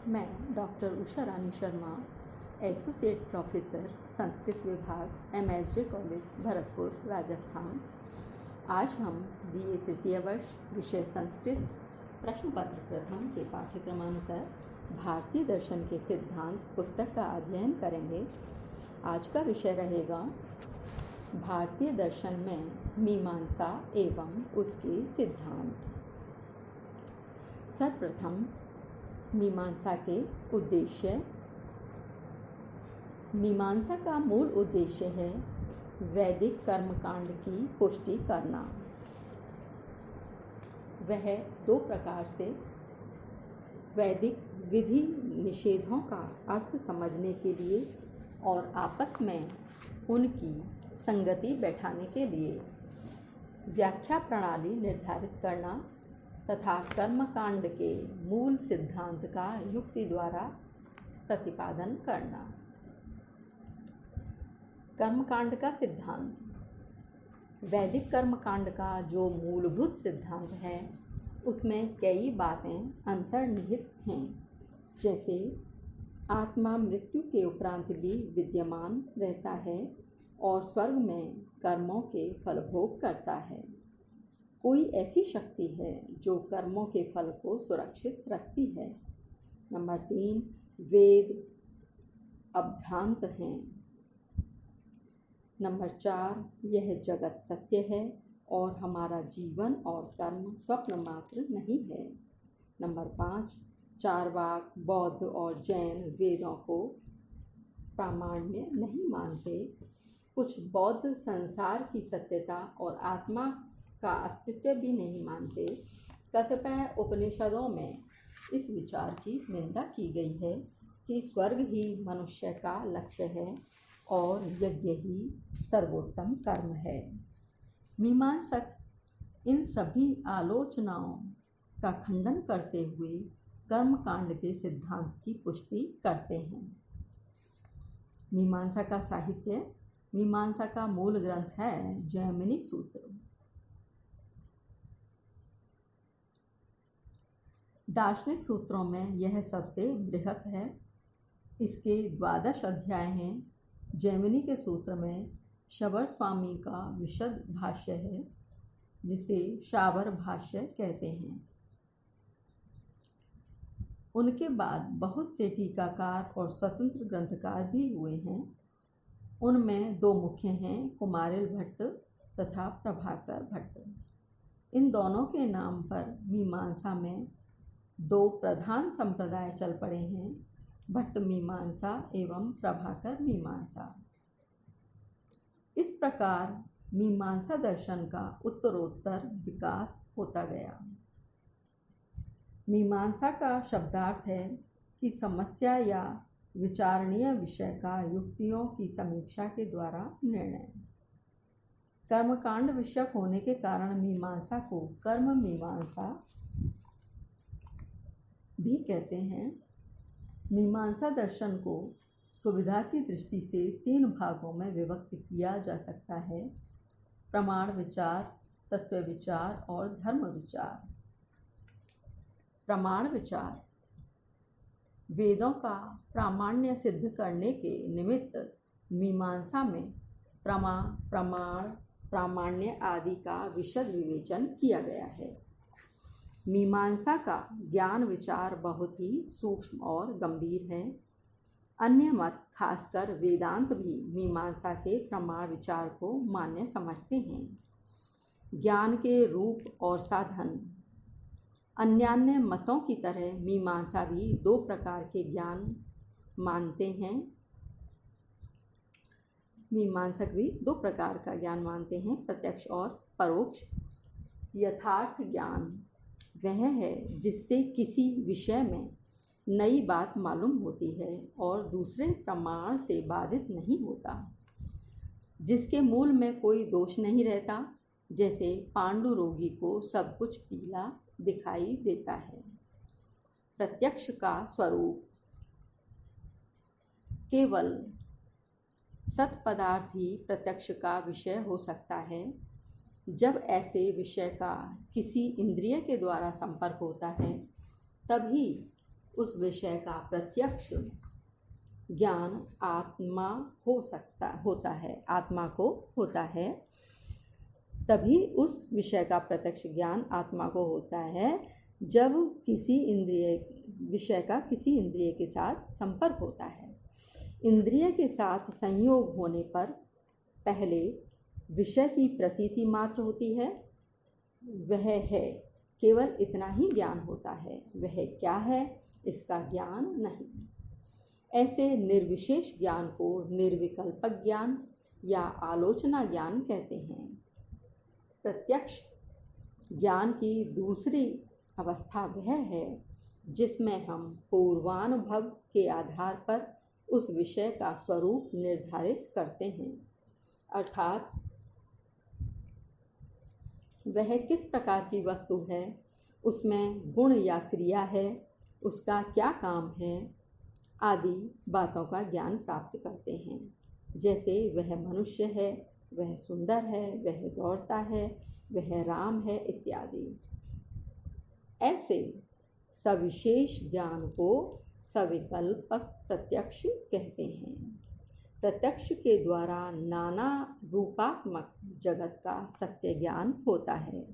मैं डॉक्टर उषा रानी Sharma, associate professor Sanskrit विभाग, MSJ college, Bharatpur, Rajasthan. आज हम BA तृतीय वर्ष विषय संस्कृत प्रश्न पत्र प्रथम के पाठ्यक्रमानुसार भारतीय दर्शन के सिद्धांत पुस्तक का अध्ययन करेंगे। आज का विषय रहेगा भारतीय दर्शन में मीमांसा एवं उसके सिद्धांत। सर्वप्रथम मीमांसा के उद्देश्य। मीमांसा का मूल उद्देश्य है वैदिक कर्मकांड की पुष्टि करना। वह दो प्रकार से वैदिक विधि निषेधों का अर्थ समझने के लिए और आपस में उनकी संगति बैठाने के लिए व्याख्या प्रणाली निर्धारित करना तथा कर्मकांड के मूल सिद्धांत का युक्ति द्वारा प्रतिपादन करना। कर्मकांड का सिद्धांत। वैदिक कर्मकांड का जो मूलभूत सिद्धांत है उसमें कई बातें अंतर्निहित हैं, जैसे आत्मा मृत्यु के उपरांत भी विद्यमान रहता है और स्वर्ग में कर्मों के फलभोग करता है। कोई ऐसी शक्ति है जो कर्मों के फल को सुरक्षित रखती है। नंबर 3, वेद अभ्रांत हैं। नंबर 4, यह जगत सत्य है और हमारा जीवन और कर्म स्वप्न मात्र नहीं है। नंबर 5, चार्वाक, बौद्ध और जैन वेदों को प्रामाण्य नहीं मानते। कुछ बौद्ध संसार की सत्यता और आत्मा का अस्तित्व भी नहीं मानते। कतिपय उपनिषदों में इस विचार की निंदा की गई है कि स्वर्ग ही मनुष्य का लक्ष्य है और यज्ञ ही सर्वोत्तम कर्म है। मीमांसक इन सभी आलोचनाओं का खंडन करते हुए कर्मकांड के सिद्धांत की पुष्टि करते हैं। मीमांसा का साहित्य। मीमांसा का मूल ग्रंथ है जैमिनी सूत्र। दार्शनिक सूत्रों में यह सबसे बृहत है। इसके 12 अध्याय हैं। जैमिनी के सूत्र में शबर स्वामी का विशद भाष्य है, जिसे शाबर भाष्य कहते हैं। उनके बाद बहुत से टीकाकार और स्वतंत्र ग्रंथकार भी हुए हैं। उनमें 2 मुख्य हैं, कुमारिल भट्ट तथा प्रभाकर भट्ट। इन दोनों के नाम पर मीमांसा में 2 प्रधान संप्रदाय चल पड़े हैं, भट्ट मीमांसा एवं प्रभाकर मीमांसा। इस प्रकार मीमांसा दर्शन का उत्तरोत्तर विकास होता गया। मीमांसा का शब्दार्थ है कि समस्या या विचारणीय विषय का युक्तियों की समीक्षा के द्वारा निर्णय। कर्मकांड विषयक होने के कारण मीमांसा को कर्म मीमांसा भी कहते हैं। मीमांसा दर्शन को सुविधा की दृष्टि से 3 भागों में विभक्त किया जा सकता है: प्रमाण विचार, तत्व विचार और धर्म विचार। प्रमाण विचार। वेदों का प्रामाण्य सिद्ध करने के निमित्त मीमांसा में प्रमा, प्रमाण, प्रामाण्य आदि का विशद विवेचन किया गया है। मीमांसा का ज्ञान विचार बहुत ही सूक्ष्म और गंभीर है। अन्य मत, खासकर वेदांत, भी मीमांसा के प्रमाण विचार को मान्य समझते हैं। ज्ञान के रूप और साधन। अन्यान्य मतों की तरह मीमांसा भी 2 प्रकार के ज्ञान मानते हैं। मीमांसक भी 2 प्रकार का ज्ञान मानते हैं, प्रत्यक्ष और परोक्ष। यथार्थ ज्ञान वह है जिससे किसी विषय में नई बात मालूम होती है और दूसरे प्रमाण से बाधित नहीं होता, जिसके मूल में कोई दोष नहीं रहता, जैसे पांडु रोगी को सब कुछ पीला दिखाई देता है। प्रत्यक्ष का स्वरूप। केवल सत पदार्थ ही प्रत्यक्ष का विषय हो सकता है। जब ऐसे विषय का किसी इंद्रिय के द्वारा संपर्क होता है, तभी उस विषय का प्रत्यक्ष ज्ञान आत्मा होता है, आत्मा को होता है। तभी उस विषय का प्रत्यक्ष ज्ञान आत्मा को होता है जब विषय का किसी इंद्रिय के साथ संपर्क होता है। इंद्रिय के साथ संयोग होने पर पहले विषय की प्रतीति मात्र होती है, वह है, केवल इतना ही ज्ञान होता है। वह क्या है इसका ज्ञान नहीं। ऐसे निर्विशेष ज्ञान को निर्विकल्पक ज्ञान या आलोचना ज्ञान कहते हैं। प्रत्यक्ष ज्ञान की दूसरी अवस्था वह है जिसमें हम पूर्वानुभव के आधार पर उस विषय का स्वरूप निर्धारित करते हैं, अर्थात वह किस प्रकार की वस्तु है, उसमें गुण या क्रिया है, उसका क्या काम है आदि बातों का ज्ञान प्राप्त करते हैं। जैसे वह मनुष्य है, वह सुंदर है, वह दौड़ता है, वह राम है इत्यादि। ऐसे सविशेष ज्ञान को सविकल्पक प्रत्यक्ष कहते हैं। प्रत्यक्ष के द्वारा नाना रूपात्मक जगत का सत्य ज्ञान होता है।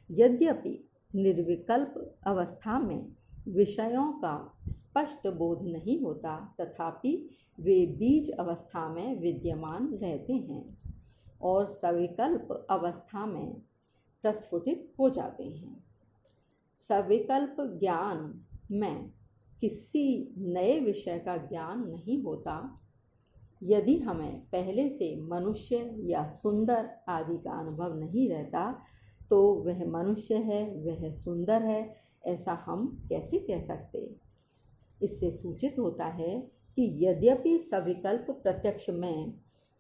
यद्यपि निर्विकल्प अवस्था में विषयों का स्पष्ट बोध नहीं होता, तथापि वे बीज अवस्था में विद्यमान रहते हैं और सविकल्प अवस्था में प्रस्फुटित हो जाते हैं। सविकल्प ज्ञान में किसी नए विषय का ज्ञान नहीं होता। यदि हमें पहले से मनुष्य या सुंदर आदि का अनुभव नहीं रहता तो वह मनुष्य है, वह सुंदर है, ऐसा हम कैसे कह सकते। इससे सूचित होता है कि यद्यपि सविकल्प प्रत्यक्ष में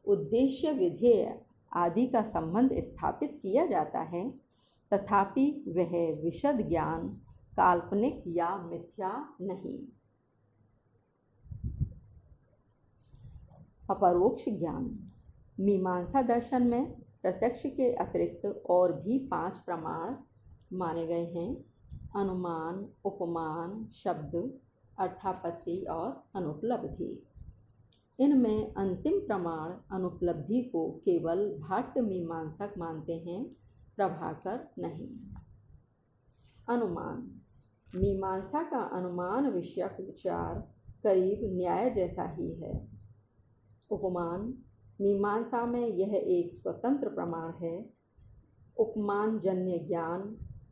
उद्देश्य विधेय आदि का संबंध स्थापित किया जाता है, तथापि वह विशद ज्ञान काल्पनिक या मिथ्या नहीं। अपरोक्ष ज्ञान। मीमांसा दर्शन में प्रत्यक्ष के अतिरिक्त और भी 5 प्रमाण माने गए हैं: अनुमान, उपमान, शब्द, अर्थापत्ति और अनुपलब्धि। इनमें अंतिम प्रमाण अनुपलब्धि को केवल भाट्ट मीमांसक मानते हैं, प्रभाकर नहीं। अनुमान। मीमांसा का अनुमान विषयक विचार करीब न्याय जैसा ही है। उपमान। मीमांसा में यह एक स्वतंत्र प्रमाण है। उपमान जन्य ज्ञान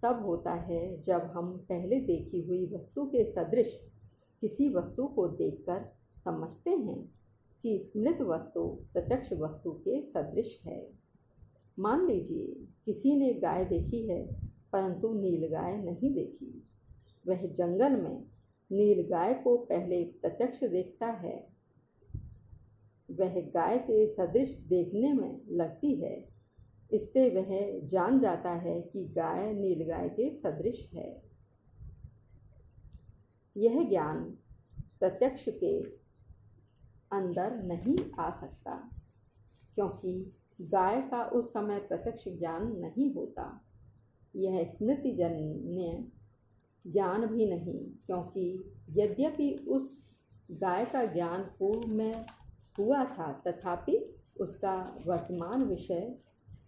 तब होता है जब हम पहले देखी हुई वस्तु के सदृश किसी वस्तु को देखकर समझते हैं कि स्मृत वस्तु प्रत्यक्ष वस्तु के सदृश है। मान लीजिए किसी ने गाय देखी है परंतु नीलगाय नहीं देखी। वह जंगल में नीलगाय को पहले प्रत्यक्ष देखता है। वह गाय के सदृश देखने में लगती है। इससे वह जान जाता है कि गाय नीलगाय के सदृश है। यह ज्ञान प्रत्यक्ष के अंदर नहीं आ सकता, क्योंकि गाय का उस समय प्रत्यक्ष ज्ञान नहीं होता। यह स्मृतिजन्य ज्ञान भी नहीं, क्योंकि यद्यपि उस गाय का ज्ञान पूर्व में हुआ था, तथापि उसका वर्तमान विषय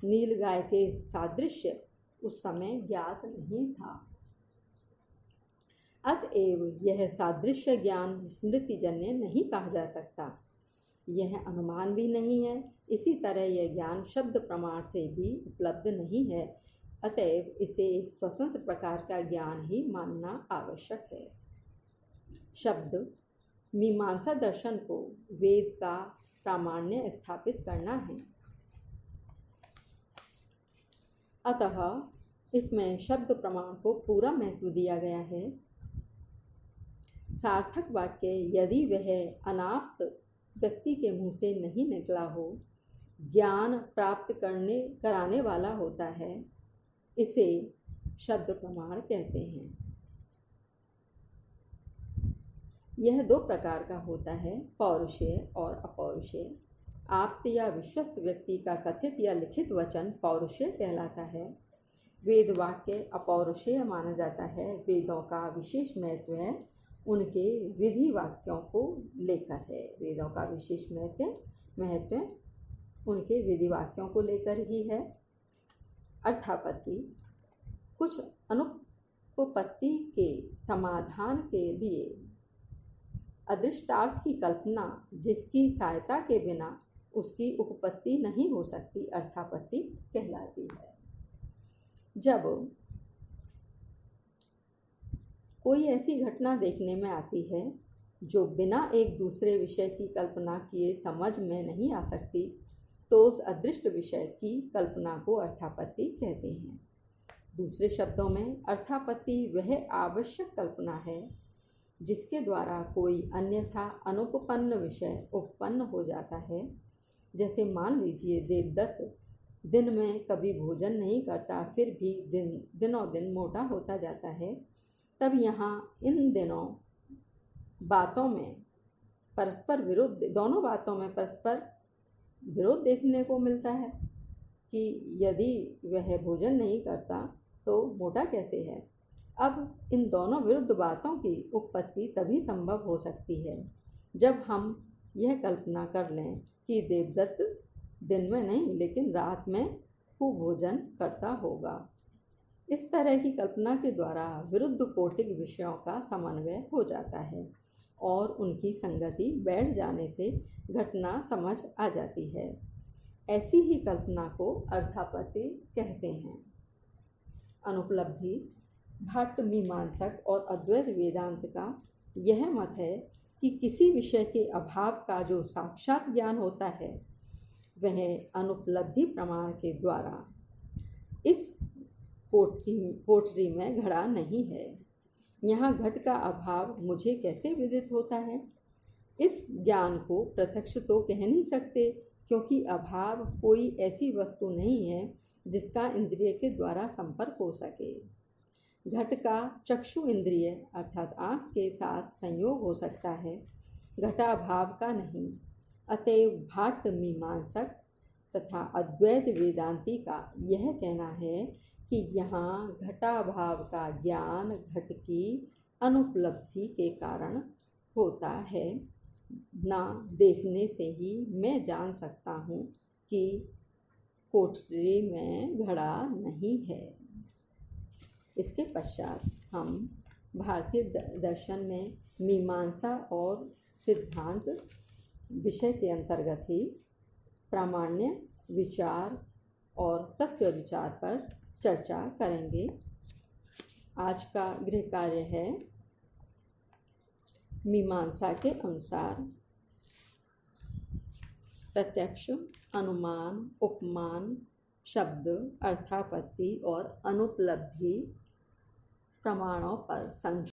नीलगाय के सादृश्य उस समय ज्ञात नहीं था। अतएव यह सादृश्य ज्ञान स्मृतिजन्य नहीं कहा जा सकता। यह अनुमान भी नहीं है। इसी तरह यह ज्ञान शब्द प्रमाण से भी उपलब्ध नहीं है। अतएव इसे एक स्वतंत्र प्रकार का ज्ञान ही मानना आवश्यक है। शब्द। मीमांसा दर्शन को वेद का प्रामाण्य स्थापित करना है, अतः इसमें शब्द प्रमाण को पूरा महत्व दिया गया है। सार्थक वाक्य यदि वह अनाप्त व्यक्ति के मुंह से नहीं निकला हो, ज्ञान प्राप्त कराने वाला होता है, इसे शब्द प्रमाण कहते हैं। यह 2 प्रकार का होता है, पौरुषेय और अपौरुषेय। आप्त या विश्वस्त व्यक्ति का कथित या लिखित वचन पौरुषेय कहलाता है। वेद वाक्य अपौरुषेय माना जाता है। वेदों का विशेष महत्व है उनके विधि वाक्यों को लेकर है। वेदों का विशेष महत्व उनके विधि वाक्यों को लेकर ही है। अर्थापत्ति कुछ अनुपपत्ति के समाधान के लिए अदृष्टार्थ की कल्पना जिसकी सहायता के बिना उसकी उपपत्ति नहीं हो सकती अर्थापत्ति कहलाती है। जब कोई ऐसी घटना देखने में आती है जो बिना एक दूसरे विषय की कल्पना किए समझ में नहीं आ सकती, तो उस अदृष्ट विषय की कल्पना को अर्थापत्ति कहते हैं। दूसरे शब्दों में अर्थापत्ति वह आवश्यक कल्पना है जिसके द्वारा कोई अन्यथा अनुपपन्न विषय उत्पन्न हो जाता है। जैसे मान लीजिए देवदत्त दिन में कभी भोजन नहीं करता, फिर भी दिनों दिन मोटा होता जाता है। तब यहाँ इन दोनों बातों में परस्पर विरोध देखने को मिलता है कि यदि वह भोजन नहीं करता तो मोटा कैसे है। अब इन दोनों विरुद्ध बातों की उत्पत्ति तभी संभव हो सकती है जब हम यह कल्पना कर लें कि देवदत्त दिन में नहीं लेकिन रात में खूब भोजन करता होगा। इस तरह की कल्पना के द्वारा विरुद्ध कोटिक विषयों का समन्वय हो जाता है और उनकी संगति बैठ जाने से घटना समझ आ जाती है। ऐसी ही कल्पना को अर्थापत्ति कहते हैं। अनुपलब्धि भट्ट मीमांसक और अद्वैत वेदांत का यह मत है कि किसी विषय के अभाव का जो साक्षात ज्ञान होता है वह अनुपलब्धि प्रमाण के द्वारा इस कोठरी में घड़ा नहीं है। यहाँ घट का अभाव मुझे कैसे विदित होता है? इस ज्ञान को प्रत्यक्ष तो कह नहीं सकते, क्योंकि अभाव कोई ऐसी वस्तु नहीं है जिसका इंद्रिय के द्वारा संपर्क हो सके। घट का चक्षु इंद्रिय अर्थात आँख के साथ संयोग हो सकता है, घटाभाव का नहीं। अतएव भाट मीमांसक तथा अद्वैत वेदांती का यह कहना है कि यहाँ घटाभाव का ज्ञान घट की अनुपलब्धि के कारण होता है। ना देखने से ही मैं जान सकता हूँ कि कोठरी में घड़ा नहीं है। इसके पश्चात हम भारतीय दर्शन में मीमांसा और सिद्धांत विषय के अंतर्गत ही प्रामाण्य विचार और तत्व विचार पर चर्चा करेंगे। आज का गृह कार्य है मीमांसा के अनुसार प्रत्यक्ष, अनुमान, उपमान, शब्द, अर्थापत्ति और अनुपलब्धि प्रमाणों पर